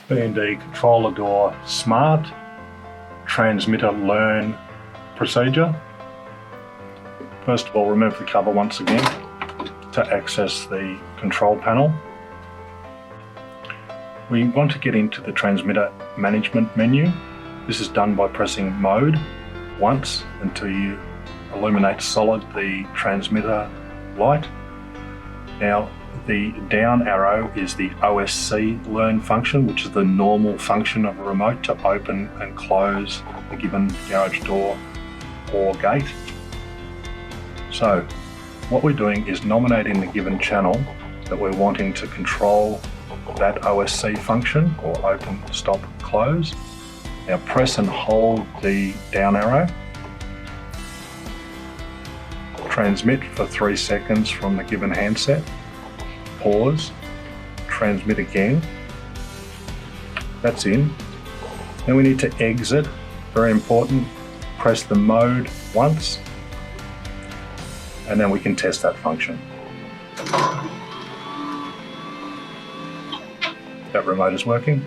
B&D Controll-A-Door Smart Transmitter Learn procedure. First of all, remove the cover once again to access the control panel. We want to get into the transmitter management menu. This is done by pressing mode once until you illuminate solid the transmitter light. Now the down arrow is the OSC learn function, which is the normal function of a remote to open and close a given garage door or gate. So what we're doing is nominating the given channel that we're wanting to control that OSC function, or open, stop, close. Now press and hold the down arrow. Transmit for 3 seconds from the given handset. Pause. Transmit again. That's in. Then we need to exit. Very important. Press the mode once, and then we can test that function. That remote is working.